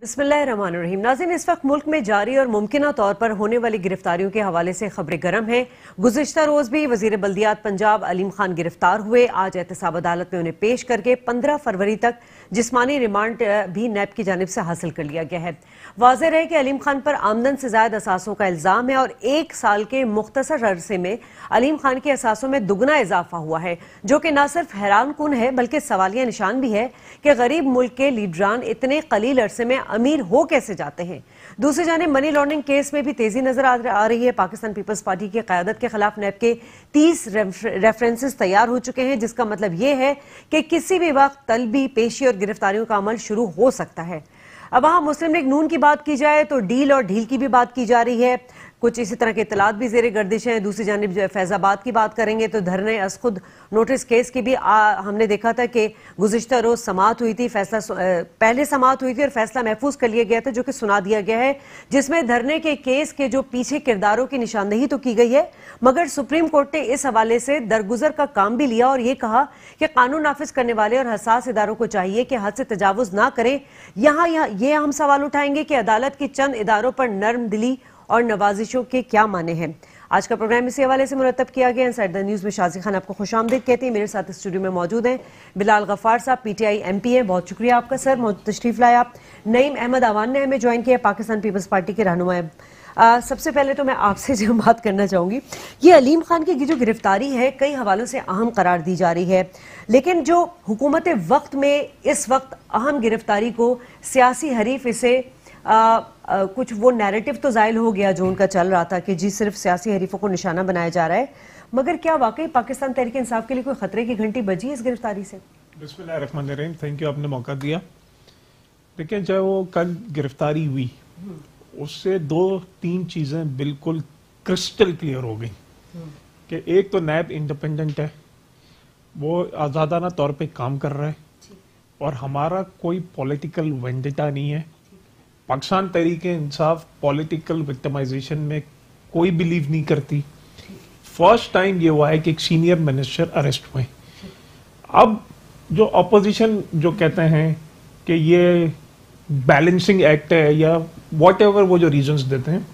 बिस्मिल्लाहिर्रहमानिर्रहीम। नाज़रीन, इस वक्त मुल्क में जारी और मुमकिना तौर पर होने वाली गिरफ्तारियों के हवाले से खबरें गर्म हैं। गुज़िश्ता रोज भी वज़ीर बल्दियात पंजाब अलीम खान गिरफ्तार हुए। आज एहतसाब अदालत में उन्हें पेश करके 15 फरवरी तक जिस्मानी रिमांड भी नैब की जानिब से हासिल कर लिया गया है। वाज़ेह रहे कि अलीम खान पर आमदन से ज़ायद असासों का इल्ज़ाम है और 1 साल के मुख्तसर अरसे में अलीम खान के असासों में दुगना इजाफा हुआ है, जो कि न सिर्फ हैरान कुन है बल्कि सवालिया निशान भी है कि गरीब मुल्क के लीडरान इतने कलील अरसे में अमीर हो कैसे जाते हैं। दूसरी जानिब मनी लॉन्ड्रिंग केस में भी तेजी नजर आ रही है। पाकिस्तान पीपल्स पार्टी की क़यादत के खिलाफ नैब के 30 रेफरेंसेस तैयार हो चुके हैं, जिसका मतलब यह है कि किसी भी वक्त तलबी, पेशी और गिरफ्तारियों का अमल शुरू हो सकता है। अब वहां मुस्लिम लीग नून की बात की जाए तो डील और ढील की भी बात की जा रही है। कुछ इसी तरह के इतलात भी जेर गर्दिश हैं। दूसरी जानिब फैजाबाद की बात करेंगे तो धरने अस खुद नोटिस केस की भी हमने देखा था कि गुज़िश्ता रोज समाअत हुई थी। पहले समाअत हुई थी और फैसला महफूज कर लिया गया था, जो कि सुना दिया गया है, जिसमें धरने के केस के जो पीछे किरदारों की निशानदेही तो की गई है, मगर सुप्रीम कोर्ट ने इस हवाले से दरगुजर का काम भी लिया और ये कहा कि कानून नाफिज करने वाले और हसास इदारों को चाहिए कि हद से तजावुज ना करें। यहाँ ये हम सवाल उठाएंगे कि अदालत की चंद इदारों पर नर्म दिली और नवाजिशों के क्या माने हैं। आज का प्रोग्राम इसी हवाले से मुरतब किया गया। इनसाइड द न्यूज़ में शाजी खान आपको खुशामदीद कहती हैं। मेरे साथ स्टूडियो में मौजूद हैं बिलाल गफ्फार साहब, PTI MP हैं। बहुत शुक्रिया आपका सर, तशरीफ लाए आप। नईम अहमद आवान ने हमें ज्वाइन किया, पाकिस्तान पीपल्स पार्टी के रहनुमा हैं। सबसे पहले तो मैं आपसे जो बात करना चाहूँगी, ये अलीम खान की जो गिरफ्तारी है कई हवालों से अहम करार दी जा रही है, लेकिन जो हुकूमत वक्त में इस वक्त अहम गिरफ्तारी को सियासी हरीफ इसे कुछ वो नैरेटिव तो जायल हो गया जो उनका चल रहा था कि जी सिर्फ सियासी हरीफों को निशाना बनाया जा रहा है, मगर क्या वाकई पाकिस्तान तहरीक इंसाफ के लिए कोई खतरे की घंटी बजी इस गिरफ्तारी से? बिस्मिल्लाहिर्रहमानिर्रहीम, थैंक यू, आपने मौका दिया। देखिए, जब वो कल गिरफ्तारी हुई उससे 2-3 चीजें बिल्कुल क्रिस्टल क्लियर हो गई कि एक तो नैब इंडिपेंडेंट है, वो आजादाना तौर पे काम कर रहा है और हमारा कोई पॉलिटिकल वेंडेटा नहीं है। पाकिस्तान तहरीक इंसाफ पॉलिटिकल विक्टिमाइजेशन में कोई बिलीव नहीं करती। फर्स्ट टाइम ये हुआ है कि एक सीनियर मिनिस्टर अरेस्ट हुए। अब जो अपोजिशन जो कहते हैं कि ये बैलेंसिंग एक्ट है या व्हाटएवर वो जो रीजंस देते हैं,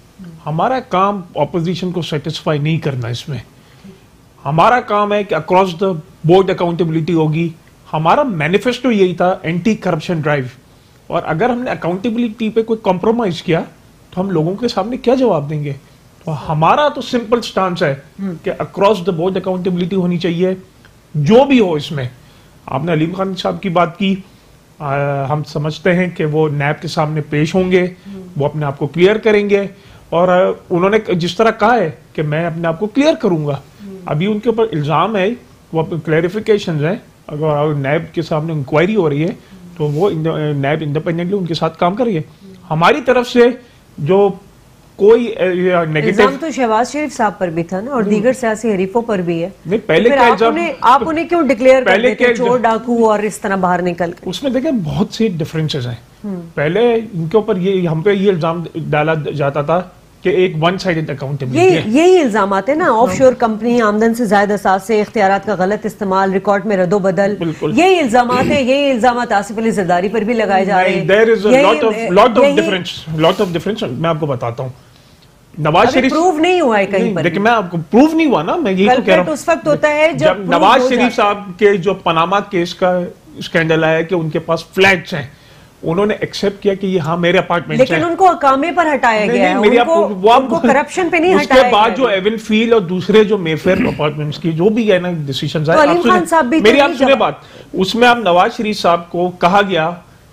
हमारा काम अपोजिशन को सेटिस्फाई नहीं करना। इसमें हमारा काम है कि अक्रॉस द बोर्ड अकाउंटेबिलिटी होगी। हमारा मैनिफेस्टो यही था, एंटी करप्शन ड्राइव, और अगर हमने अकाउंटेबिलिटी पे कोई कॉम्प्रोमाइज किया तो हम लोगों के सामने क्या जवाब देंगे? तो हमारा तो सिंपल स्टांस है कि अक्रॉस द बोर्ड अकाउंटेबिलिटी होनी चाहिए, जो भी हो। इसमें आपने अलीम खान साहब की बात की, हम समझते हैं कि वो नैब के सामने पेश होंगे, वो अपने आप को क्लियर करेंगे, और उन्होंने जिस तरह कहा है कि मैं अपने आप को क्लियर करूंगा, अभी उनके ऊपर इल्जाम है, वो क्लैरिफिकेशन है। अगर नैब के सामने इंक्वायरी हो रही है तो वो नैब इंडिपेंडेंटली उनके साथ काम करिए। हमारी तरफ से जो कोई नेगेटिव तो शहबाज शरीफ साहब पर भी था ना, और दीगर सियासी हरीफों पर भी है। नहीं, पहले आप उन्हें क्यों डिक्लेयर कर देते चोर डाकू और इस तरह बाहर निकल कर? उसमें देखें बहुत से डिफरेंसेस हैं। पहले इनके ऊपर ये हम पे ये इल्जाम डाला जाता था कि एक वन साइडेड अकाउंटेबिलिटी है। यही इल्जाम आते हैं ना, ऑफशोर कंपनी, आमदन से ज्यादा असास से इख्तियारात का गलत इस्तेमाल, रिकॉर्ड में रद्दोबदल, यही इल्जाम आते हैं। यही इल्जाम आसिफ अली जरदारी पर भी लगाए जा रहे हैं। There is a lot of difference. मैं आपको बताता हूँ, नवाज शरीफ प्रूव नहीं हुआ है कहीं पर। देखिए, मैं आपको प्रूव नहीं हुआ ना, मैं यही तो कह रहा हूँ। उस वक्त होता है जब नवाज शरीफ साहब के जो पनामा केस का स्कैंडल आया कि उनके पास फ्लैट्स हैं, उन्होंने एक्सेप्ट किया कि ये हाँ मेरे अपार्टमेंट, लेकिन उनको अकामे पर हटाया गया है, उनको करप्शन पे नहीं हटाया गया। उसके बाद जो एवन फील्ड और दूसरे जो मेफेयर अपार्टमेंट्स की जो भी है ना डिसीजंस आए, मेरी आप सुने बात, उसमें आप नवाज शरीफ साहब को कहा गया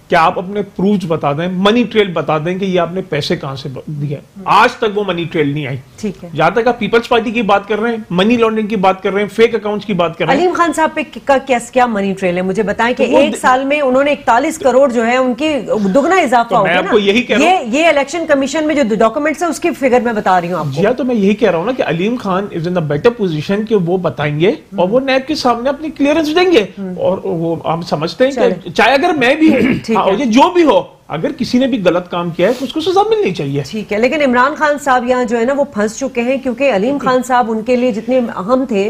कि आप अपने प्रूफ्स बता दें, मनी ट्रेल बता दें कि ये आपने पैसे कहां से दिए। आज तक वो मनी ट्रेल नहीं आई। ठीक है, जहां तक आप पीपल्स पार्टी की बात कर रहे हैं, मनी लॉन्ड्रिंग की बात कर रहे हैं, फेक अकाउंट्स की बात कर रहे हैं, अलीम खान साहब पे क्या मनी ट्रेल है? मुझे बताएं कि एक साल में उन्होंने 41 करोड़ जो है उनकी दुगना इजाफा हो गया ना। यही कह रहा हूं, ये इलेक्शन कमीशन में जो डॉक्यूमेंट्स है उसकी फिगर मैं बता रही हूँ आपको। तो मैं यही कह रहा हूँ ना कि Aleem Khan is in the better position कि वो बताएंगे और वो नैब के सामने अपनी क्लियरेंस देंगे, और वो हम समझते हैं कि चाहे अगर मैं भी हूँ, जो भी हो, अगर किसी ने भी गलत काम किया है तो उसको सजा मिलनी चाहिए। ठीक है, लेकिन इमरान खान साहब यहाँ जो है ना वो फंस चुके हैं, क्योंकि अलीम खान साहब उनके लिए जितने अहम थे,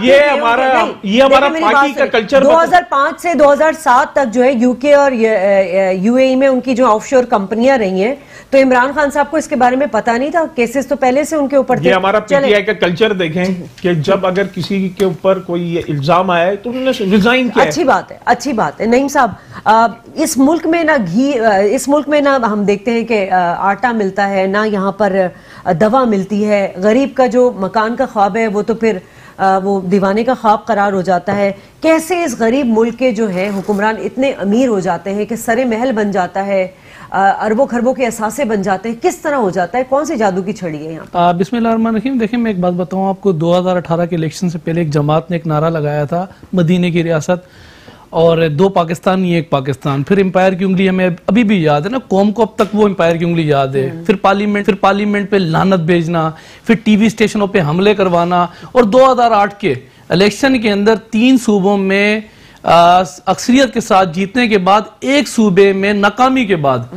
ये हमारा पार्टी का कल्चर 2005 से 2007 तक जो है यूके और यूएई में उनकी जो ऑफशोर कंपनियां रही हैं, तो इमरान खान साहब को इसके बारे में पता नहीं था, केसेस तो पहले से उनके ऊपर थे। ये हमारा पीटीआई का कल्चर देखें कि जब अगर किसी के ऊपर कोई इल्जाम आया तो उन्होंने रिजाइन किया। अच्छी बात है, अच्छी बात है। नईम साहब, इस मुल्क में ना घी, इस मुल्क में ना हम देखते हैं कि आटा मिलता है, ना यहाँ पर दवा मिलती है। गरीब का जो मकान का ख्वाब है वो तो फिर वो दीवाने का ख्वाब करार हो जाता है। कैसे इस गरीब मुल्क के जो है हुक्मरान इतने अमीर हो जाते हैं कि सरे महल बन जाता है, अरबों खरबों के असासे बन जाते हैं, किस तरह हो जाता है? कौन सी जादू की छड़ी है यहाँ? बिस्मिल्लाहिर्रहमानिर्रहीम। देखिए, मैं एक बात बताऊं आपको, 2018 के इलेक्शन से पहले एक जमात ने एक नारा लगाया था, मदीने की रियासत और 2 पाकिस्तान नहीं एक पाकिस्तान। फिर एम्पायर की उंगली हमें अभी भी याद है ना, कौम को अब तक वो एम्पायर की उंगली याद है। फिर पार्लियामेंट पे लानत भेजना, फिर टीवी स्टेशनों पे हमले करवाना, और 2008 के इलेक्शन के अंदर 3 सूबों में अक्सरियत के साथ जीतने के बाद एक सूबे में नाकामी के बाद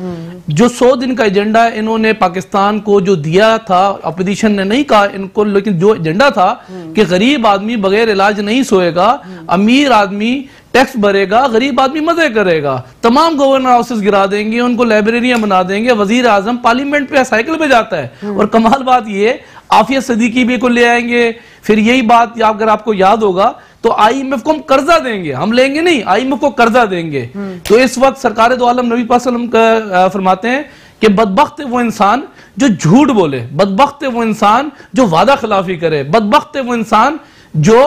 जो 100 दिन का एजेंडा इन्होंने पाकिस्तान को जो दिया था, अपोजिशन ने नहीं कहा इनको, लेकिन जो एजेंडा था कि गरीब आदमी बगैर इलाज नहीं सोएगा, अमीर आदमी टैक्स भरेगा, गरीब आदमी मजे करेगा, तमाम गवर्नर हाउसेस गिरा देंगे, उनको लाइब्रेरियां बना देंगे, वजीर आजम पार्लियामेंट पे साइकिल पे जाता है। और कमाल बात ये, आफिया सदीकी भी को ले आएंगे। फिर यही बात अगर आपको याद होगा तो आईएमएफ को हम कर्जा देंगे, हम लेंगे नहीं, आईएमएफ को कर्जा देंगे। तो इस वक्त सरकार दो आलम नबी पाक सल्लल्लाहु अलैहि वसल्लम फरमाते हैं कि बदबख्त है वो इंसान जो झूठ बोले, बदबख्त है वो इंसान जो वादा खिलाफी करे, बदबख्त है वो इंसान जो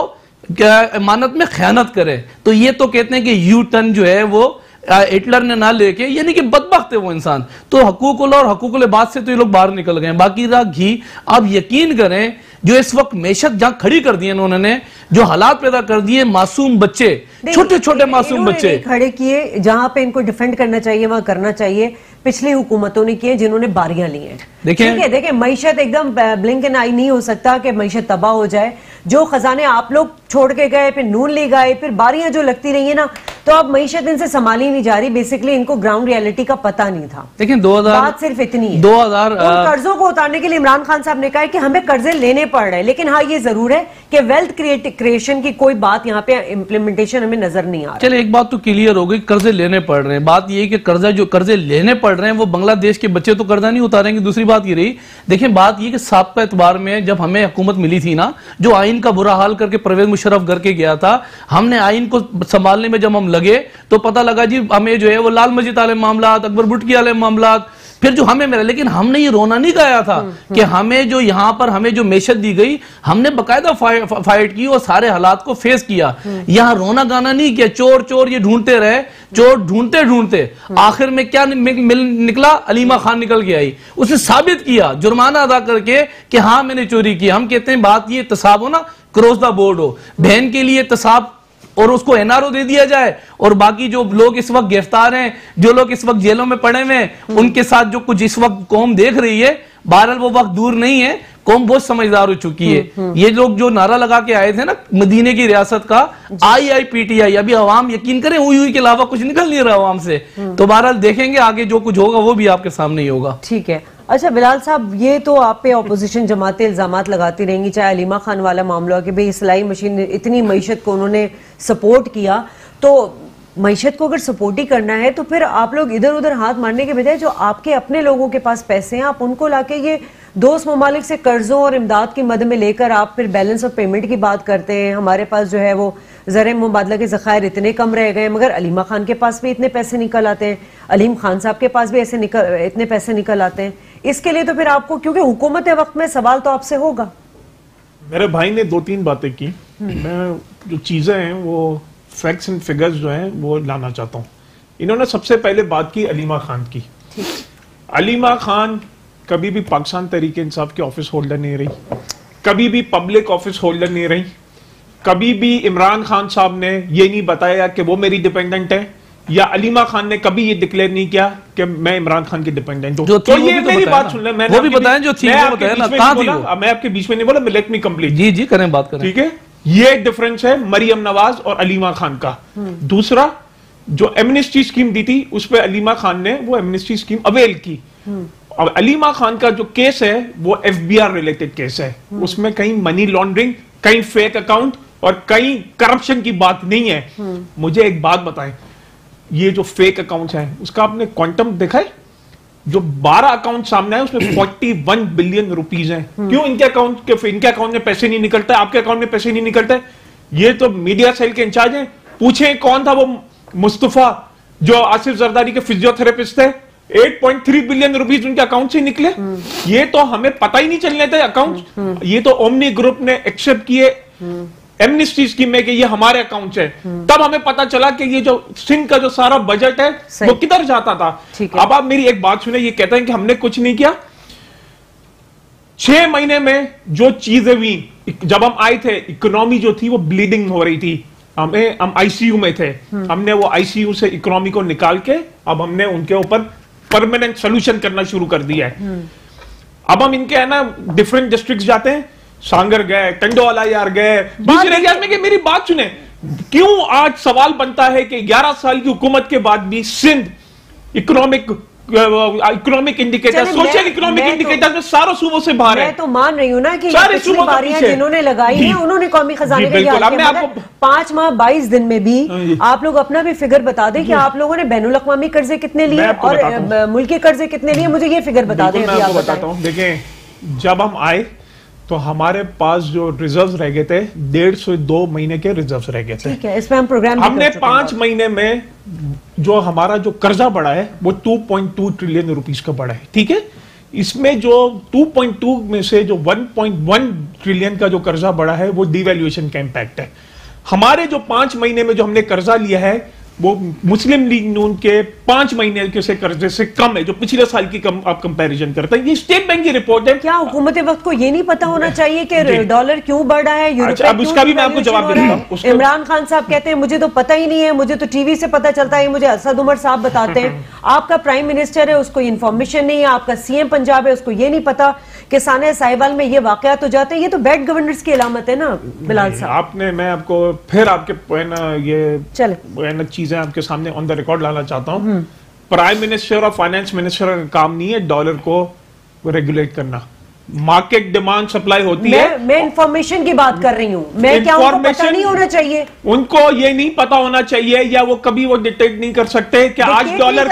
अमानत में खयानत करे। तो ये तो कहते हैं कि यू टर्न जो है वो हिटलर ने ना लेके, यानी कि बदबख्त है वो इंसान। तो हकूकुल और हकूकुल बात से तो ये लोग बाहर निकल गए। बाकी रहा घी, आप यकीन करें जो इस वक्त मेशत जहां खड़ी कर दी है इन्होंने, जो हालात पैदा कर दिए, मासूम बच्चे, छोटे छोटे मासूम बच्चे खड़े किए, जहां पे इनको डिफेंड करना चाहिए वहां करना चाहिए। पिछली हुकूमतों ने किए जिन्होंने बारियां ली हैं। देखिए मईशत एकदम ब्लिंक एंड आई नहीं हो सकता कि मईशत तबाह हो जाए। जो खजाने आप लोग छोड़ के गए, फिर नून लीग आए, फिर बारियां जो लगती रही है ना, तो अब मईशत इनसे संभाली नहीं जा रही। बेसिकली इनको ग्राउंड रियलिटी का पता नहीं था। लेकिन 2000 बात सिर्फ इतनी है, 2000 कर्जों को उतारने के लिए इमरान खान साहब ने कहा है कि हमें कर्जे लेने पड़ रहे हैं। लेकिन हाँ, ये जरूर है कि वेल्थ क्रिएशन की कोई बात यहाँ पे इम्प्लीमेंटेशन हमें नजर नहीं आ रहा। चले, एक बात तो क्लियर हो गई, कर्जे लेने पड़ रहे हैं। बात ये कि कर्जे लेने पड़ रहे हैं वो बांग्लादेश के बच्चे तो कर्जा नहीं उतारेंगे। दूसरी बात ये रही, देखें बात ये कि साबका एतबार में जब हमें हुकूमत मिली थी ना, जो आइन का बुरा हाल करके परवेज मुशर्रफ करके गया था, हमने आइन को संभालने में जब हम लगे तो पता लगा जी हमें जो है वो लाल मस्जिद वाले मामलात, अकबर बुटकी वाले मामलात, फिर जो हमें मिला। लेकिन हमने ये रोना नहीं गाया था कि हमें जो यहाँ पर हमें जो मेशत दी गई, हमने बकायदा फाइट की और सारे हालात को फेस किया। यहाँ रोना गाना नहीं किया, चोर चोर ये ढूंढते रहे, चोर ढूंढते ढूंढते आखिर में क्या निकला, अलीमा खान निकल के आई। उसने साबित किया जुर्माना अदा करके कि हाँ मैंने चोरी की। हम कहते हैं बात ये तसाब हो ना, क्रॉस द बोर्ड हो, बहन के लिए तसाब और उसको एनआरओ दे दिया जाए, और बाकी जो लोग इस वक्त गिरफ्तार हैं, जो लोग इस वक्त जेलों में पड़े हुए हैं, उनके साथ जो कुछ इस वक्त कौम देख रही है, बहरहाल वो वक्त दूर नहीं है, कौम बहुत समझदार हो चुकी है। ये लोग जो नारा लगा के आए थे ना मदीने की रियासत का, IIPTI, अभी अवाम यकीन करें हुई के अलावा कुछ निकल नहीं रहा अवाम से। तो बहरहाल देखेंगे आगे जो कुछ होगा वो भी आपके सामने ही होगा। ठीक है। अच्छा बिलाल साहब, ये तो आप पे अपोजिशन जमातें इल्जामात लगाती रहेंगी, चाहे अलीमा खान वाला मामला कि भाई सिलाई मशीन इतनी मईशत को उन्होंने सपोर्ट किया। तो मईशत को अगर सपोर्ट ही करना है तो फिर आप लोग इधर उधर हाथ मारने के बजाय जो आपके अपने लोगों के पास पैसे हैं, आप उनको लाके ये दोस्त ममालिक से कर्जों और इमदाद की मद में लेकर आप फिर बैलेंस ऑफ पेमेंट की बात करते हैं। हमारे पास जो है वो ज़र मुबादला के ज़खायर इतने कम रह गए, मगर अलीमा खान के पास भी इतने पैसे निकल आते हैं, अलीम खान साहब के पास भी इतने पैसे निकल आते हैं। इसके लिए तो फिर आपको, क्योंकि हुकूमत वक्त में सवाल तो आपसे होगा। मेरे भाई ने 2-3 बातें की, मैं जो चीजें हैं वो फैक्ट्स एंड फिगर्स जो हैं वो लाना चाहता हूँ। इन्होंने सबसे पहले बात की अलीमा खान की। अलीमा खान कभी भी पाकिस्तान तहरीक इंसाफ के ऑफिस होल्डर नहीं रही, कभी भी पब्लिक ऑफिस होल्डर नहीं रही, कभी भी इमरान खान साहब ने ये नहीं बताया कि वो मेरी डिपेंडेंट है, या अलीमा खान ने कभी ये डिक्लेयर नहीं किया कि मैं इमरान खान की डिपेंडेंट हूं। तो ये मेरी बात सुन ले, मैंने वो भी बताया जो थी, वो बताया ना, कहां थी वो? मैं आपके बीच में नहीं बोला, लेट मी कंप्लीट। जी जी करें, बात करें। ठीक है, ये डिफरेंस है मरियम नवाज और अलीमा खान का। दूसरा, जो एमनेस्टी स्कीम दी थी उस पर अलीमा खान ने वो एमनेस्टी स्कीम अवेल की। अब अलीमा खान का जो केस है वो एफबीआर रिलेटेड केस है, उसमें कहीं मनी लॉन्ड्रिंग, कहीं फेक अकाउंट और कहीं करप्शन की बात नहीं है। मुझे एक बात बताएं, ये जो फेक अकाउंट है उसका आपने क्वांटम देखा है? जो 12 अकाउंट सामने है उसमें 41 बिलियन रुपीस हैं। क्यों इनके अकाउंट में पैसे नहीं निकलता, आपके अकाउंट में पैसे नहीं निकलते? ये तो मीडिया सेल के इंचार्ज हैं, पूछे कौन था वो मुस्तफा जो आसिफ जरदारी के फिजियोथेरेपिस्ट थे, 8.3 बिलियन रुपीस उनके अकाउंट से निकले। ये तो हमें पता ही नहीं चलने थे अकाउंट। ये तो ओमनी ग्रुप ने एक्सेप्ट किए एमनेस्टी स्कीम में कि ये हमारे अकाउंट है, तब हमें पता चला कि ये जो सिंध का जो सारा बजट है वो किधर जाता था। अब आप मेरी एक बात सुने, ये कहते हैं कि हमने कुछ नहीं किया। 6 महीने में जो चीजें हुई, जब हम आए थे इकोनॉमी जो थी वो ब्लीडिंग हो रही थी, हम आईसीयू में थे, हमने वो आईसीयू से इकोनॉमी को निकाल के अब हमने उनके ऊपर परमानेंट सोल्यूशन करना शुरू कर दिया है। अब हम इनके है ना डिफरेंट डिस्ट्रिक्ट जाते हैं, सांगर गए, टंडोवाला यार गए, दूसरे एरिया में। मेरी बात सुने, क्यों आज सवाल बनता है कि 11 साल की हुकूमत के बाद भी Sindh economic indicator, social economic indicator में सारों सूबों से बाहर है। मैं तो मान रही हूँ ना कि सारे पिछली सूबों बारियां जिन्होंने लगाई हैं उन्होंने कौमी खजाने के लिए 5 माह 22 दिन में भी आप लोग अपना भी फिगर बता दें कि आप लोगों ने बैनुल अक़वामी कर्जे कितने लिए और मुल्की कर्जे कितने लिए, मुझे ये फिगर बता दें। मैं आपको बताता हूँ, देखें जब हम आए तो हमारे पास जो रिजर्व्स रह गए थे 1.5 से 2 महीने के रिजर्व्स रह गए थे। ठीक है, इसमें हम प्रोग्राम हमने 5 महीने में जो हमारा जो कर्जा बढ़ा है वो 2.2 ट्रिलियन रुपीस का बढ़ा है। ठीक है, इसमें जो 2.2 में से जो 1.1 ट्रिलियन का जो कर्जा बढ़ा है वो डिवैल्यूएशन का इंपैक्ट है। हमारे जो 5 महीने में जो हमने कर्जा लिया है वो मुस्लिम लीग नून के 5 महीने के से कर्जे से कम है, जो पिछले साल की आप कंपैरिजन करते हैं। ये स्टेट बैंक की रिपोर्ट है। क्या हुकूमत वक्त को ये नहीं पता होना चाहिए कि डॉलर क्यों बढ़ रहा है, अच्छा, अब उसका भी मैं आपको जवाब दे देता हूं। इमरान खान साहब कहते हैं मुझे तो पता ही नहीं है, मुझे तो टीवी से पता चलता है, मुझे असद उमर साहब बताते हैं। आपका प्राइम मिनिस्टर है, उसको इन्फॉर्मेशन नहीं है, आपका सीएम पंजाब है, उसको ये नहीं पता कि साने साहिबाल में ये वाकयात हो जाते हैं। ये तो बैड गवर्नेंस की अलामत है ना बिलाल साहब। मैं आपको फिर आपके ये चले चीजें आपके सामने ऑन द रिकॉर्ड लाना चाहता हूं। प्राइम मिनिस्टर और फाइनेंस मिनिस्टर का काम नहीं है डॉलर को रेगुलेट करना। मार्केट डिमांड सप्लाई होती है। मैं इंफॉर्मेशन की बात कर रही हूँ। मैं क्या उनको पता नहीं होना चाहिए? उनको ये नहीं पता होना चाहिए या वो कभी वो डिटेक्ट नहीं कर सकते कि आज डॉलर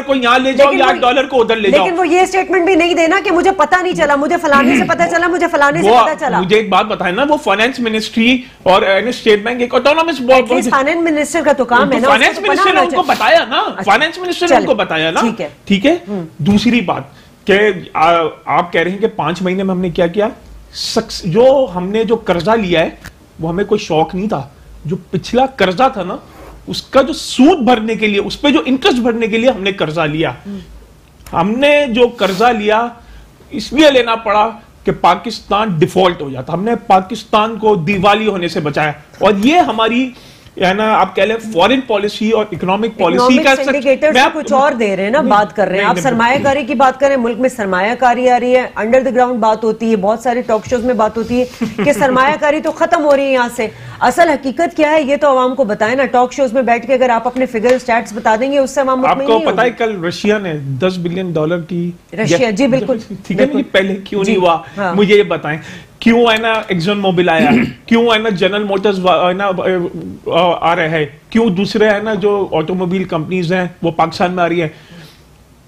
को यहाँ ले जाओ या आज डॉलर को उधर ले जाओ। लेकिन वो ये स्टेटमेंट भी नहीं देना कि मुझे पता नहीं चला, मुझे फलाने से पता चला, मुझे फलाने से पता चला। मुझे एक बात बताए ना, वो फाइनेंस मिनिस्ट्री और स्टेट बैंक एक ऑटोनॉमस बोर्ड, फाइनेंस मिनिस्टर का तो काम है ना। फाइनेंस मिनिस्टर ने उनको बताया ना, फाइनेंस मिनिस्टर ने उनको बताया ना। ठीक है। दूसरी बात कि आप कह रहे हैं कि 5 महीने में हमने क्या किया। जो हमने जो कर्जा लिया है वो हमें कोई शौक नहीं था। जो पिछला कर्जा था ना उसका जो सूद भरने के लिए, उस पर जो इंटरेस्ट भरने के लिए हमने कर्जा लिया। हमने जो कर्जा लिया इसलिए लेना पड़ा कि पाकिस्तान डिफॉल्ट हो जाता। हमने पाकिस्तान को दिवाली होने से बचाया। और ये हमारी है ना, आप कह ले फॉरेन पॉलिसी और इकोनॉमिक पॉलिसी का इंडिकेटर्स कुछ और दे रहे हैं ना, बात कर रहे हैं आप सरमायाकारी की बात कर रहे हैं। मुल्क में सरमायाकारी आ रही है, अंडर द ग्राउंड बात होती है, बहुत सारे टॉक शोज में बात होती है कि सरमायाकारी तो खत्म हो रही है यहाँ से। असल हकीकत क्या है ये तो आवाम को बताएं ना। टॉक शोज में बैठ के अगर आप अपने फिगर स्टैट्स बता देंगे उससे आवाम आपको पता है कल रशिया ने $10 बिलियन की, रशिया जी बिल्कुल ठीक है, पहले क्यों नहीं हुआ मुझे ये बताएं। क्यों है ना एक्सॉन मोबिल आया, क्यों है ना जनरल मोटर्स है ना आ रहे हैं, क्यों दूसरे है ना जो ऑटोमोबाइल कंपनीज हैं वो पाकिस्तान में आ रही है।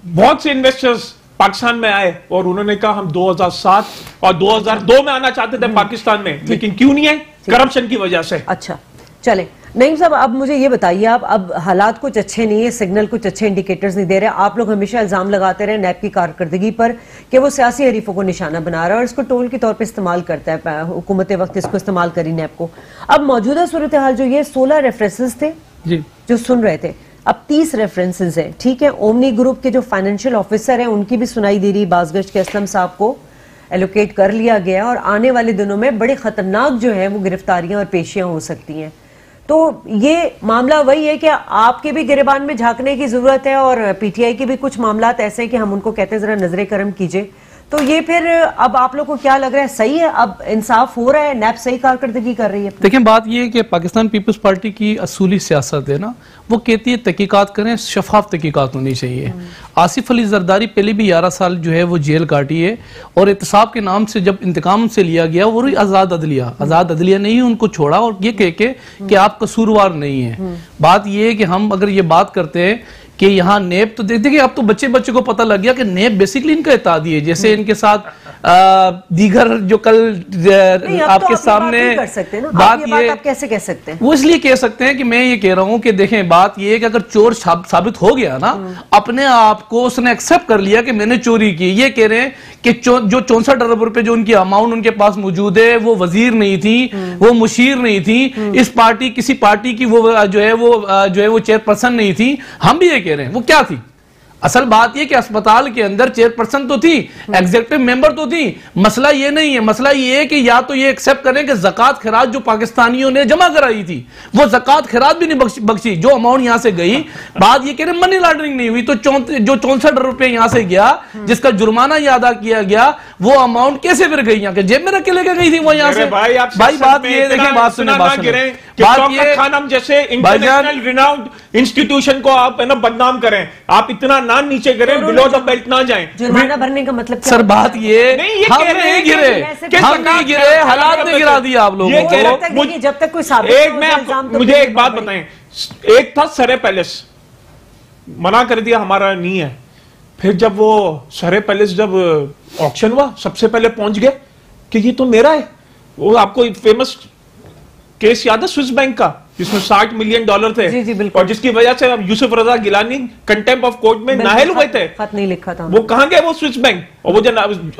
बहुत से इन्वेस्टर्स पाकिस्तान में आए और उन्होंने कहा हम 2007 और 2002 में आना चाहते थे पाकिस्तान में, लेकिन क्यों नहीं है? करप्शन की वजह से। अच्छा चले नईम साहब, अब मुझे ये बताइए, आप अब हालात कुछ अच्छे नहीं है, सिग्नल कुछ अच्छे इंडिकेटर्स नहीं दे रहे। आप लोग हमेशा इल्जाम लगाते रहे नैब की कारकर्दगी पर कि वो सियासी हरीफों को निशाना बना रहा है और इसको टोल के तौर पे इस्तेमाल करता है। हुकूमत वक्त इसको इस्तेमाल करी नैब को। अब मौजूदा सूरत हाल जो ये 16 रेफरेंसेस थे जी जो सुन रहे थे, अब 30 रेफरेंसेस है। ठीक है, ओमनी ग्रुप के जो फाइनेंशियल ऑफिसर है उनकी भी सुनाई दे रही, बाजगश्त के असलम साहब को एलोकेट कर लिया गया और आने वाले दिनों में बड़े खतरनाक जो है वो गिरफ्तारियां और पेशियां हो सकती हैं। तो ये मामला वही है कि आपके भी गिरबान में झांकने की जरूरत है और पीटीआई के भी कुछ मामलात ऐसे हैं कि हम उनको कहते हैं जरा नजरे करम कीजिए। तो ये फिर अब आप लोग को क्या लग रहा है, सही है, अब इंसाफ हो रहा है, नैब सही कारकर्दगी कर रही है? देखिए बात ये है कि पाकिस्तान पीपल्स पार्टी की असूली सियासत है ना, वो कहती है तहकीकात करें, शफाफ तहकीकात होनी चाहिए। आसिफ अली जरदारी पहले भी 11 साल जो है वो जेल काटी है, और एहतसाब के नाम से जब इंतकाम से लिया गया वो आजाद अदलिया नहीं उनको छोड़ा, और ये कह के कि आप कसूरवार नहीं है। बात ये है कि हम अगर ये बात करते हैं कि यहाँ नेब, तो देखिए अब तो बच्चे को पता लग गया कि नेब बेसिकली इनका इत्तेहादी है, जैसे इनके साथ दीगर जो कल आपके सामने कर सकते हैं ना, बात ये आप कैसे कह सकते हैं? वो इसलिए कह सकते हैं कि मैं ये कह रहा हूं कि देखें बात ये है कि अगर चोर साबित हो गया ना, अपने आप को उसने एक्सेप्ट कर लिया कि मैंने चोरी की, ये कह रहे हैं कि जो 64 अरब रुपए जो उनकी अमाउंट उनके पास मौजूद है, वो वजीर नहीं थी, वो मुशीर नहीं थी, इस पार्टी किसी पार्टी की वो जो है वो चेयरपर्सन नहीं थी। हम भी ये कह रहे हैं वो क्या थी। असल बात यह कि अस्पताल के अंदर चेयरपर्सन तो थी, एग्जीक्यूटिव मेंबर तो थी। मसला ये नहीं है, मसला ये है कि या तो ये एक्सेप्ट करें कि ज़कात खिराज जो पाकिस्तानियों ने जमा कराई थी वो ज़कात खिराज भी नहीं बख्शी, जो अमाउंट यहां से गई। बात ये कह रहे मनी लॉन्ड्रिंग नहीं हुई, तो जो 64 रुपए यहां से गया जिसका जुर्माना ये अदा किया गया, वो अमाउंट कैसे फिर गई यहाँ के जेब में रख के लेके गई थी वो यहाँ से। भाई बात ये देखें, बात सुने बात ये खानम जैसे इंटरनेशनल रिनाउंड इंस्टीट्यूशन को आप है ना बदनाम करें, आप इतना ना नीचे करें, बिलो द बेल्ट ना जाएं। जुर्माना भरने का मतलब क्या? सर बात ये हम नहीं गिरे, हालात ने गिरा दिया आप लोगों को। जब तक कोई साबित मुझे एक बात बताएं, एक था सरे पैलेस, मना कर दिया हमारा नहीं है। फिर जब वो सरे पैलेस जब ऑक्शन हुआ, सबसे पहले पहुंच गए कि ये तो मेरा है। वो आपको फेमस केस याद है स्विस बैंक का, जिसमें $60 मिलियन थे। जी, जी, और जिसकी वजह से अब यूसुफ रजा गिलानी कंटेम्प्ट ऑफ कोर्ट में नाहल हुए थे। खत नहीं लिखा था, वो कहां गए वो स्विस बैंक? और वो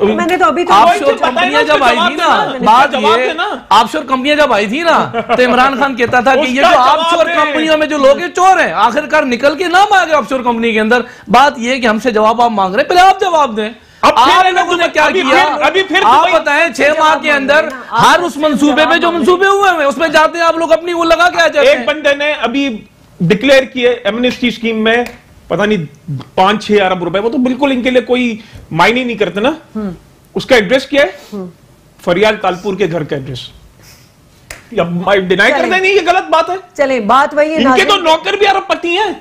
मैंने तो अभी ऑफशोर कंपनियां जब आई थी ना, बात ये ऑफशोर कंपनियां जब आई थी ना, तो इमरान खान कहता था कि ये जो ऑफशोर कंपनियों में जो लोग हैं चोर हैं। आखिरकार निकल के नाम आ गए ऑफशोर कंपनी के अंदर। बात ये कि हमसे जवाब आप मांग रहे, पहले आप जवाब दें। आप लोगों ने क्या किया अभी फिर आप बताएं। 6 माह के अंदर हर उस मंसूबे में जो मंसूबे हुए हैं उसमें जाते हैं आप लोग अपनी वो लगा के आ जाते हैं। एक बंदे ने अभी डिक्लेयर किए एमनेस्टी स्कीम में पता नहीं 5-6 अरब रुपए, वो तो बिल्कुल इनके लिए कोई मायने नहीं करते ना। उसका एड्रेस क्या है? फरियाल तालपुर के घर का एड्रेस। डिनाई करते नहीं, ये गलत बात है। चले बात वही है, इनके तो नौकर भी अरबपति हैं।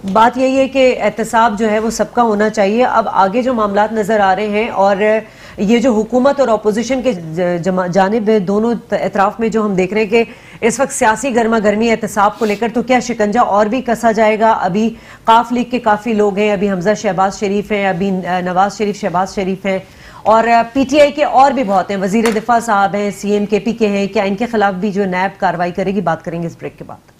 बात यही है कि एहतसाब जो है वो सबका होना चाहिए। अब आगे जो मामलात नजर आ रहे हैं, और ये जो हुकूमत और अपोजिशन के जानिब दोनों एतराफ में जो हम देख रहे हैं कि इस वक्त सियासी गर्मा गर्मी एहतसाब को लेकर, तो क्या शिकंजा और भी कसा जाएगा? अभी काफ लीग के काफी लोग हैं, अभी हमजा शहबाज शरीफ हैं, अभी नवाज शरीफ शहबाज शरीफ हैं, और पीटीआई के और भी बहुत हैं, वजीर दिफा साहब हैं, CM KP के हैं। क्या इनके खिलाफ भी जो नैब कार्रवाई करेगी? बात करेंगे इस ब्रेक के बाद।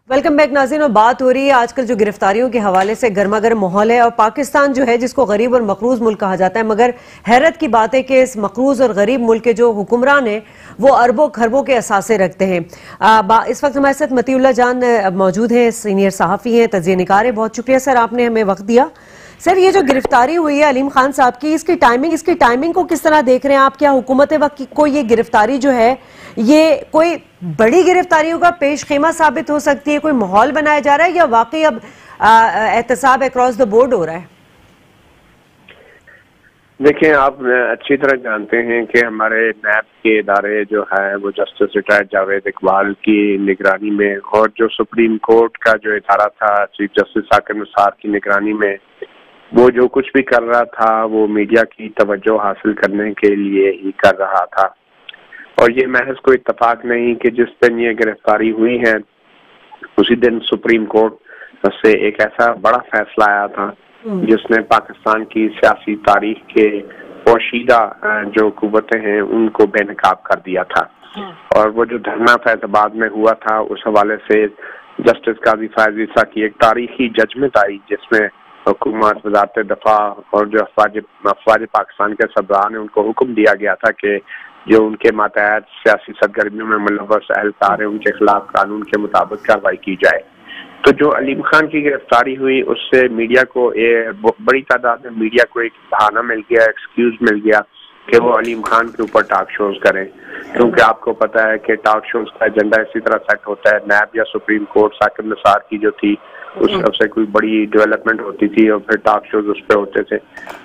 वेलकम बैक नाज़रीन। और बात हो रही है आजकल जो गिरफ्तारियों के हवाले से गर्मा गर्म माहौल है, और पाकिस्तान जो है जिसको गरीब और मकरूज मुल्क कहा जाता है, मगर हैरत की बात है कि इस मकरूज और गरीब मुल्क के जो हुक्मरान हैं वो अरबों खरबों के असासे रखते हैं। इस वक्त हमारे साथ मतीउल्लाह जान मौजूद हैं, सीनियर सहाफ़ी हैं, तज़िया निगार हैं। बहुत शुक्रिया सर, आपने हमें वक्त दिया। सर, ये जो गिरफ्तारी हुई है अलीम खान साहब की, इसकी टाइमिंग को किस तरह देख रहे हैं आप? क्या हुकूमत वक्त को ये गिरफ्तारी जो है ये कोई बड़ी गिरफ्तारियों का पेश खेमा साबित हो सकती है? कोई माहौल बनाया जा रहा है, या वाकई अब एहतसाब अक्रॉस द बोर्ड हो रहा है? देखिए, आप अच्छी तरह जानते हैं कि हमारे नैब के इदारे जो है वो जस्टिस रिटायर्ड जावेद इकबाल की निगरानी में, और जो सुप्रीम कोर्ट का जो इदारा था चीफ जस्टिस साकिब निसार की निगरानी में, वो जो कुछ भी कर रहा था वो मीडिया की तवज्जो हासिल करने के लिए ही कर रहा था। और ये महज कोई इत्तेफाक नहीं कि जिस दिन ये गिरफ्तारी हुई है उसी दिन सुप्रीम कोर्ट से एक ऐसा बड़ा फैसला आया था जिसने पाकिस्तान की सियासी तारीख के पोशीदा जो कुव्वतें हैं उनको बेनकाब कर दिया था। और वो जो धरना फैसलाबाद में हुआ था, उस हवाले से जस्टिस काजी फायज ईसा की एक तारीखी जजमेंट आई जिसमें हुकूमत, वज़ारत दफा और जो अफवाज पाकिस्तान के सरबराह ने उनको हुक्म दिया गया था कि जो उनके मातहत सियासी सरगर्मियों में मुलव्वस एहलकार है उनके खिलाफ कानून के मुताबिक कार्रवाई की जाए। तो जो अलीम खान की गिरफ्तारी हुई उससे मीडिया को बड़ी तादाद में मीडिया को एक बहाना मिल गया, एक्सक्यूज मिल गया कि वो अलीम खान के ऊपर टॉक शोज करें, क्योंकि आपको पता है कि टॉक शोज का एजेंडा इसी तरह सेट होता है। नैब या सुप्रीम कोर्ट साकिब निसार की जो थी उस तरफ से कोई बड़ी डेवलपमेंट होती थी और फिर टॉक शोज उस पर होते थे।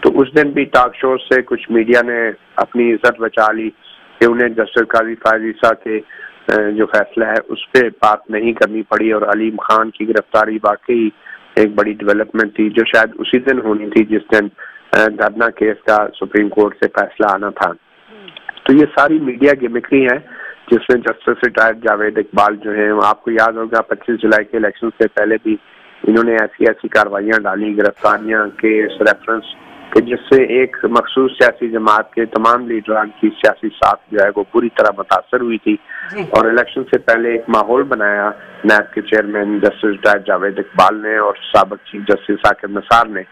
तो उस दिन भी टॉक शोज से कुछ मीडिया ने अपनी इज्जत बचा ली कि उन्हें जस्टिस काजी फायज ईसा के जो फैसला है उस पर बात नहीं करनी पड़ी, और अलीम खान की गिरफ्तारी वाकई एक बड़ी डेवलपमेंट थी जो शायद उसी दिन होनी थी जिस दिन धरना केस का सुप्रीम कोर्ट से फैसला आना था। तो ये सारी मीडिया गिमिक्री है जिसमें जस्टिस रिटायर्ड जावेद इकबाल जो है, आपको याद होगा 25 जुलाई के इलेक्शन से पहले भी इन्होंने ऐसी कार्रवाइयां डाली, गिरफ्तारियां, केस, रेफरेंस, कि जिससे एक मखसूस सियासी जमात के तमाम लीडरान की सियासी साख जो है वो पूरी तरह मुतासर हुई थी। और इलेक्शन से पहले एक माहौल बनाया नैब के chairman justice retired Javed Iqbal ने और साबिक चीफ जस्टिस साकिब निसार ने।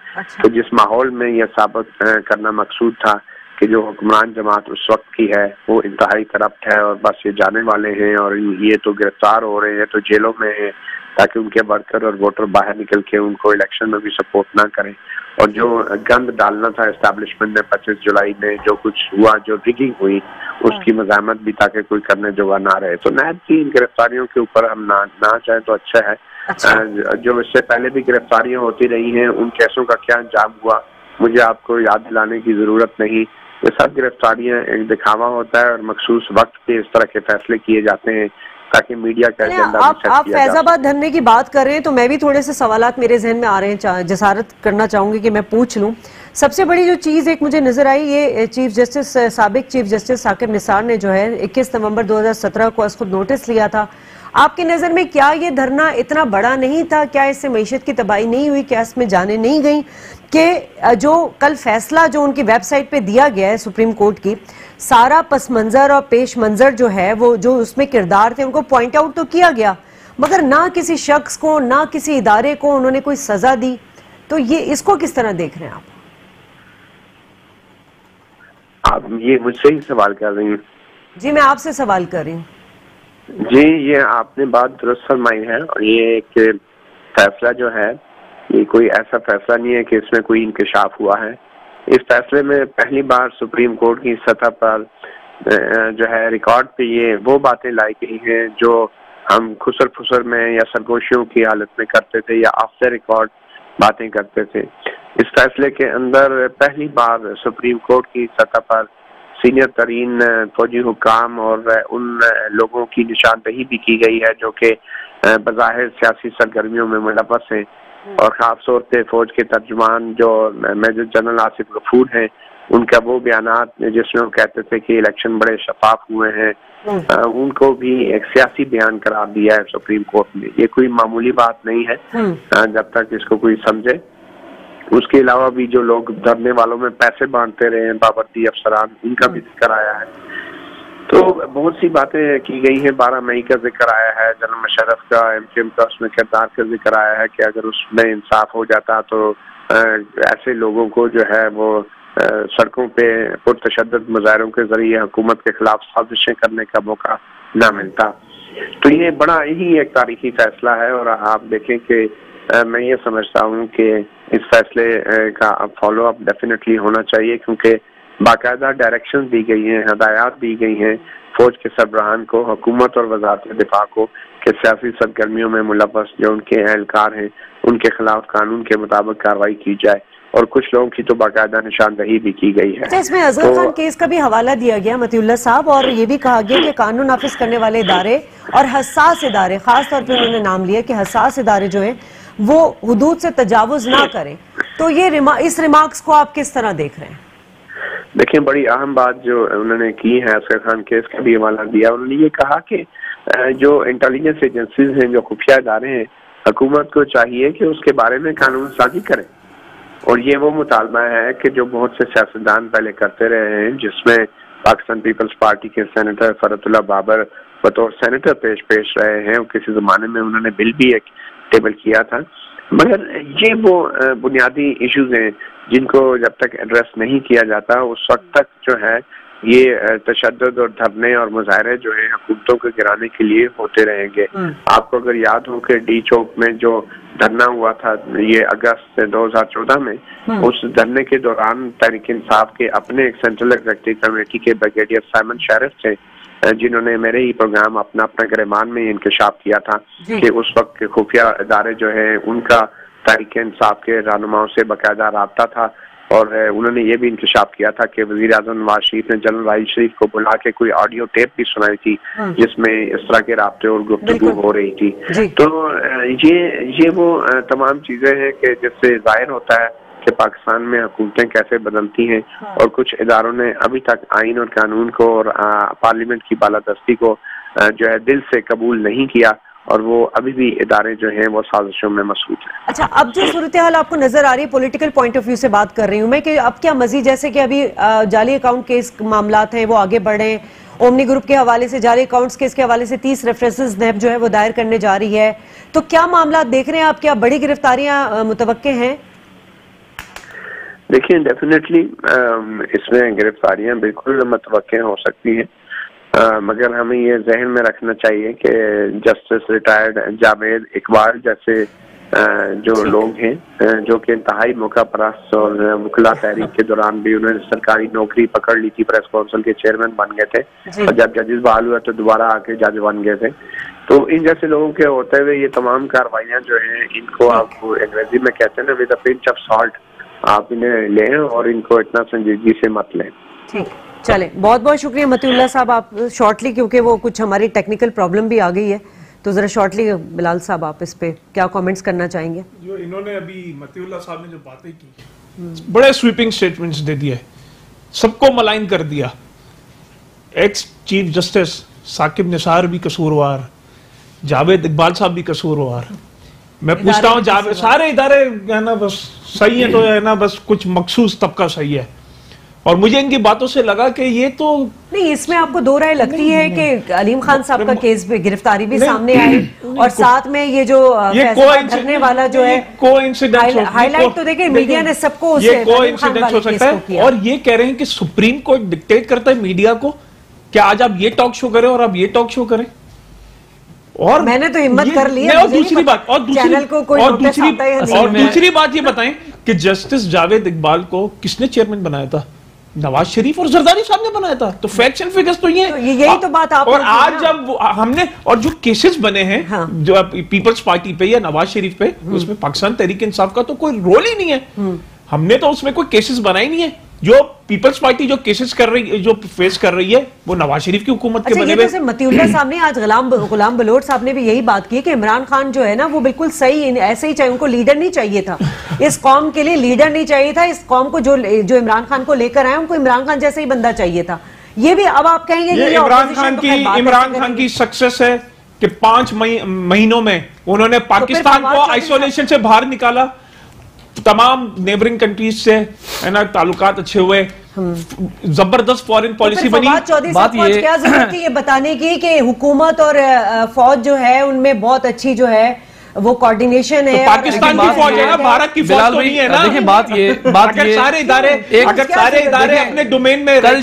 तो जिस माहौल में यह साबित करना मकसूद था कि जो हुक्मरान जमात उस वक्त की है वो इंतहाई करप्ट है और बस ये जाने वाले हैं और ये तो गिरफ्तार हो रहे हैं तो जेलों में है, ताकि उनके वर्कर और वोटर बाहर निकल के उनको इलेक्शन में भी सपोर्ट ना करें। और जो गंद डालना था एस्टैब्लिशमेंट ने 25 जुलाई में जो कुछ हुआ, जो रिगिंग हुई, उसकी मज़ामत भी ताकि कोई करने जोगा ना रहे। तो नैब की इन गिरफ्तारियों के ऊपर हम ना चाहें तो अच्छा है। जो इससे पहले भी गिरफ्तारियां होती रही हैं उन केसों का क्या अंजाम हुआ मुझे आपको याद दिलाने की जरूरत नहीं। ये सब गिरफ्तारियां एक दिखावा होता है और मखसूस वक्त पे इस तरह के फैसले किए जाते हैं ताकि मीडिया का एजेंडा आप फैजाबाद धरने की बात कर रहे हैं तो मैं भी थोड़े से सवालात मेरे जहन में आ रहे हैं, जसारत करना चाहूंगी कि मैं पूछ लूं। सबसे बड़ी जो चीज एक मुझे नजर आई, ये चीफ जस्टिस साबिक चीफ जस्टिस साकिब निसार ने जो है 21 नवंबर 2017 को खुद नोटिस लिया था। आपकी नजर में क्या ये धरना इतना बड़ा नहीं था? क्या इससे मईशत की तबाही नहीं हुई? क्या इसमें जाने नहीं गई कि जो कल फैसला जो उनकी वेबसाइट पे दिया गया है सुप्रीम कोर्ट की, सारा पस मंजर और पेश मंजर जो है वो जो उसमें किरदार थे उनको पॉइंट आउट तो किया गया, मगर ना किसी शख्स को ना किसी इदारे को उन्होंने कोई सजा दी। तो ये इसको किस तरह देख रहे हैं आप ये मुझसे ही सवाल कर रही हैं? जी मैं आपसे सवाल कर रही हूँ। जी ये आपने बात दुरुस्त फरमाई है और ये एक फैसला जो है ये कोई ऐसा फैसला नहीं है कि इसमें कोई इंकशाफ हुआ है। इस फैसले में पहली बार सुप्रीम कोर्ट की सतह पर जो है रिकॉर्ड पे ये वो बातें लाई गई हैं जो हम खुसर फुसर में या सरगोशियों की हालत में करते थे या ऑफ द रिकॉर्ड बातें करते थे। इस फैसले के अंदर पहली बार सुप्रीम कोर्ट की सतह पर सीनियर तरीन फौजी हुकाम और उन लोगों की निशानदही भी की गई है जो कि बज़ाहिर सियासी सरगर्मियों में मुलव्वस हैं, और खास तौर पे फौज के तर्जुमान जो मेजर जनरल आसिफ गफूर हैं उनका वो बयानात जिसमें वो कहते थे कि इलेक्शन बड़े शफाफ हुए हैं, उनको भी एक सियासी बयान करार दिया है सुप्रीम कोर्ट ने। ये कोई मामूली बात नहीं है जब तक इसको कोई समझे। उसके अलावा भी जो लोग धरने वालों में पैसे बांटते रहे हैं, बाबरती अफसरान, उनका भी जिक्र आया है। तो बहुत सी बातें की गई हैं। 12 मई का जिक्र आया है, जनरल मुशर्रफ का एमकेएम का उसमें किरदार का जिक्र आया है कि अगर उसमें इंसाफ हो जाता तो ऐसे लोगों को जो है वो सड़कों पे पुरतशद्दद मुजाहरों के जरिए हुकूमत के खिलाफ साजिशें करने का मौका ना मिलता। तो ये बड़ा ही एक तारीखी फैसला है और आप देखें कि मैं ये समझता हूँ कि इस फैसले का फॉलो अप डेफिनेटली होना चाहिए, क्योंकि बाकायदा डायरेक्शन दी गई हैं, हदायत दी गई हैं फौज के सरबराहान को, हुकूमत और वजारत दिफा को कि सियासी सरगर्मियों में मुलव्वस जो उनके एहलकार हैं उनके खिलाफ कानून के मुताबिक कार्रवाई की जाए, और कुछ लोगों की तो बाकायदा निशानदही भी की गई है। इसमें अजहर खान केस का भी हवाला दिया गया मतीउल्लाह साहब, और ये भी कहा गया कि कानून नाफिज करने वाले इदारे और हसास इदारे, खास तौर पर उन्होंने नाम लिया कि हसास इदारे जो है वो हुदूद से तजावुज ना करें। तो ये इस रिमार्क्स को आप किस तरह देख रहे हैं? देखिए बड़ी अहम बात जो उन्होंने की है, असगर खान केस का भी हवाला दिया। उन्होंने ये कहा कि जो इंटेलिजेंस एजेंसीज हैं, जो खुफिया इदारे हैं, हुकूमत को चाहिए कि उसके बारे में कानून साजी करें, और ये वो मुतालबा है कि जो बहुत से सियासतदान पहले करते रहे हैं, जिसमें पाकिस्तान पीपल्स पार्टी के सेनेटर फरतुल्लाह बाबर बतौर सेनेटर पेश रहे हैं। किसी जमाने में उन्होंने बिल भी एक टेबल किया था, मगर ये वो बुनियादी इश्यूज हैं जिनको जब तक एड्रेस नहीं किया जाता उस वक्त तक जो है ये तशद्दुद और धरने और मुजाहरे जो है हुकूमतों को गिराने के लिए होते रहेंगे। आपको अगर याद हो कि डी चौक में जो धरना हुआ था ये अगस्त 2014 में, उस धरने के दौरान तहरीक इंसाफ के अपने एक सेंट्रल एग्जीक्यूटिव कमेटी के ब्रिगेडियर साइमन शरीफ थे, जिन्होंने मेरे ही प्रोग्राम अपना गिरमान में इंकशाफ किया था कि उस वक्त के खुफिया इदारे जो है उनका तहरीक इंसाफ के रहनुमाओं से बाकायदा राब्ता था, और उन्होंने ये भी इंकशाफ किया था कि वज़ीर आज़म नवाज शरीफ ने जनरल वाहिद शरीफ को बुला के कोई ऑडियो टेप भी सुनाई थी जिसमें इस तरह के राब्ते और गुफ्तगू हो रही थी। तो ये वो तमाम चीजें हैं कि जिससे जाहिर होता है कि पाकिस्तान में हुकूमतें कैसे बदलती हैं, और कुछ इदारों ने अभी तक आइन और कानून को और पार्लियामेंट की बालादस्ती को जो है दिल से कबूल नहीं किया, और वो अभी भी इदारे जो हैं वो साजिशों में मसरूफ हैं। अच्छा, अब जो सूरत हाल आपको नजर आ रही है, पॉलिटिकल पॉइंट ऑफ व्यू से बात कर रही हूँ मैं, कि अब क्या मजीद, जैसे कि अभी जाली अकाउंट केस मामलात हैं वो आगे बढ़े, ओमनी ग्रुप के हवाले से जाली अकाउंट्स केस के हवाले से 30 रेफरेंसेस नैब जो है वो दायर करने जा रही है, तो क्या मामला देख रहे हैं आप? क्या बड़ी गिरफ्तारियां मुतवक्के हैं? देखिए, डेफिनेटली इसमें गिरफ्तारियां बिल्कुल मुतवक्के हो सकती हैं, मगर हमें ये जहन में रखना चाहिए कि जस्टिस रिटायर्ड जावेद इकबाल जैसे जो लोग हैं जो कि इंतहाई मौका परस्त और वकला तहरीक के दौरान भी उन्होंने सरकारी नौकरी पकड़ ली थी, प्रेस काउंसिल के चेयरमैन बन गए थे, और जब जजेस बहाल हुआ तो दोबारा आके जज बन गए थे। तो इन जैसे लोगों के होते हुए ये तमाम कार्रवाइयाँ जो हैं इनको आप अंग्रेजी में कहते हैं ना, with a pinch of salt आप इन्हें लें और इनको इतना संजीदगी से मत लें। ठीक, चले, बहुत बहुत शुक्रिया मतीउल्लाह साहब। आप शॉर्टली, क्योंकि वो कुछ हमारी टेक्निकल प्रॉब्लम भी आ गई है, तो जरा शॉर्टली बिलाल साहब आप इस पे क्या कमेंट्स करना चाहेंगे? जो इन्होंने अभी मतीउल्लाह साहब ने जो बातें की, बड़े स्वीपिंग स्टेटमेंट्स दे दिए, सबको मलाइन कर दिया। Ex chief justice Saqib Nisar भी कसूरवार, जावेद इकबाल साहब भी कसूरवार। मैं पूछता हूँ, जावेद सारे इदारे है ना बस सही है, तो है ना बस कुछ मखसूस तबका सही है, और मुझे इनकी बातों से लगा कि ये तो नहीं, इसमें आपको दो राय लगती है कि अलीम खान साहब का केस भी, गिरफ्तारी भी सामने आई, और साथ में ये जो फैसला वाला जो है कोइंसिडेंस हाईलाइट, तो देखिए मीडिया ने सबको ये कोइंसिडेंस हो सकता है, और ये कह रहे हैं कि सुप्रीम कोर्ट डिक्टेट करता है मीडिया को क्या आज आप ये टॉक शो करें और आप ये टॉक शो करें, और मैंने तो हिम्मत कर ली है। और दूसरी बात, और दूसरी बात ये बताएं कि जस्टिस जावेद इकबाल को किसने चेयरमैन बनाया था? नवाज शरीफ और जरदारी साहब ने बनाया था। तो फैक्ट्स एंड फिगर्स तो ये, यही तो बात आप, और आज जब हमने, और जो केसेस बने हैं जो पीपल्स पार्टी पे या नवाज शरीफ पे, उसमें पाकिस्तान तहरीक इंसाफ का तो कोई रोल ही नहीं है। हमने तो उसमें कोई केसेस बनाए नहीं है। जो पीपल्स पार्टी जो केसेस कर रही, जो फेस कर रही है, वो नवाज शरीफ की हुकूमत के बने हुए। जैसे मतीउल्लाह साहब ने आज गुलाम बलोच साहब ने भी यही बात की कि इमरान खान जो है ना वो बिल्कुल सही, ऐसे ही चाहिए, उनको लीडर नहीं चाहिए था, इस कौम के लिए लीडर नहीं चाहिए था, इस कौम को जो इमरान खान को लेकर आए उनको इमरान खान जैसे ही बंदा चाहिए था। ये भी अब आप कहेंगे ये इमरान खान की सक्सेस है कि 5 महीनों में उन्होंने पाकिस्तान को आइसोलेशन से बाहर निकाला, तमाम नेबरिंग कंट्रीज से है ना ताल्लुकात अच्छे हुए, जबरदस्त फॉरेन पॉलिसी बनी। बात ये क्या जरूरत थी ये बताने की कि हुकूमत और फौज जो है उनमें बहुत अच्छी जो है वो कोऑर्डिनेशन है। तो पाकिस्तान की फौज है ना, भारत की फौज तो नहीं है ना। देखिए अगर सारे इदारे अपने डोमेन में कल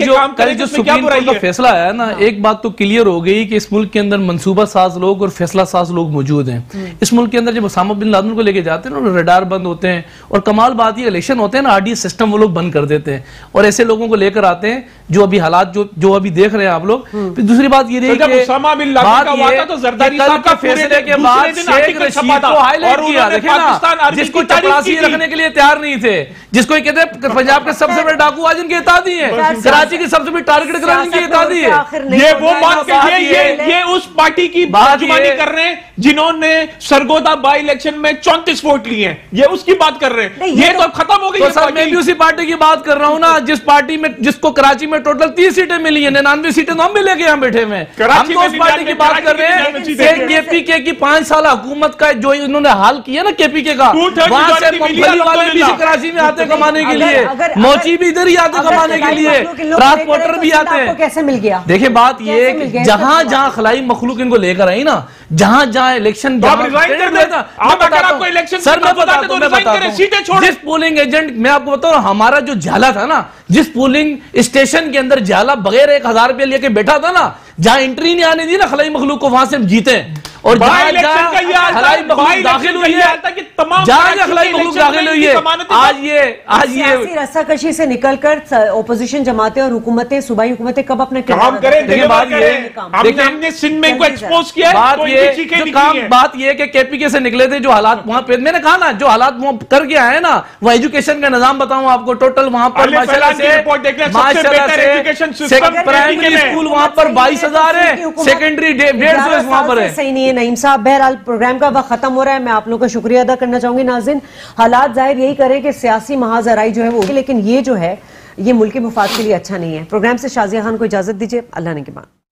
जो सुप्रीम कोर्ट का फैसला आया ना, एक बात तो क्लियर हो गई कि इस मुल्क के अंदर मंसूबा साज लोग और फैसला साज लोग मौजूद हैं। इस मुल्क के अंदर जब उसामा बिन लादेन को लेके जाते हैं ना, रडार बंद होते हैं, और कमाल बात ये इलेक्शन होते हैं ना, आरडीएस सिस्टम वो लोग बंद कर देते हैं, और ऐसे लोगों को लेकर आते हैं जो अभी हालात जो अभी देख रहे हैं आप लोग। फिर दूसरी बात ये रही कि उसामा बिन लादेन का हुआ था तो जरदारी साहब का फैसले के बाद जिसको चपरासी रखने के लिए तैयार नहीं थे, जिसको कहते हैं पंजाब के सबसे बड़े डाकू आज इनके इत्यादी हैं, कराची की सबसे बड़ी टारगेट कराने की इत्यादी है। ये वो बात ये उस पार्टी की बातमानी कर रहे हैं जिन्होंने सरगोदा बाई इलेक्शन में 34 वोट लिए हैं, ये उसकी बात कर रहे हैं। ये तो खत्म हो गई। तो सर मैं भी उसी पार्टी की बात कर रहा हूँ ना, जिस पार्टी में, जिसको कराची में टोटल 30 सीटें मिली है, 99 सीटें तो हम भी लेके यहाँ बैठे हुए हैं। हम तो उस पार्टी की बात कर रहे हैं। केपीके की 5 साल हुकूमत का जो इन्होंने हाल किया ना केपीके का, वहां से मूंगफली वाले भी कराची में आते आते कमाने के लिए, अगर मोची भी इधर ही आते कमाने के लिए, ट्रांसपोर्टर भी आते हैं। कैसे मिल गया? देखिए बात ये, जहां जहां खलाई मखलूक इनको लेकर आई ना, जहां जहां इलेक्शन, सर मैं बताता हूं, जिस पोलिंग एजेंट, मैं आपको बताऊं, हमारा जो झाला था ना, जिस पोलिंग स्टेशन के अंदर झाला बगैर 1000 रुपये लेके बैठा था ना, जहां एंट्री नहीं आने दी ना खलाई मखलूक को, वहां से हम जीते। और जहां खलाई मखलूक दाखिल हुई है, जहां खलाई मखलूक दाखिल हुई है, आज ये रस्साकशी से निकलकर ऑपोजिशन जमातें और हुकूमतें, सूबाई हुकूमतें कब अपना काम करें? देखिए बात ये, हमने सिंध में इनको एक्सपोज किया है, बात ये कि केपीके से निकले थे, जो हालात वहां पे, मैंने कहा ना, जो हालात वहां करके आए ना, वो एजुकेशन का निजाम बताऊं आपको, टोटल वहां पर प्राइमरी स्कूल वहां पर 22,000 है, सेकेंडरी 150 वहां पर है। सही नहीं है नईम साहब। बहरहाल प्रोग्राम का वक्त खत्म हो रहा है, मैं आप लोगों का शुक्रिया अदा करना चाहूंगी। नाज़रीन, हालात जाहिर यही करें कि सियासी महाजराई जो है वो, लेकिन ये जो है ये मुल्की मुफाद के लिए अच्छा नहीं है। प्रोग्राम से शाजिया खान को इजाजत दीजिए, अल्लाह ने के बाद।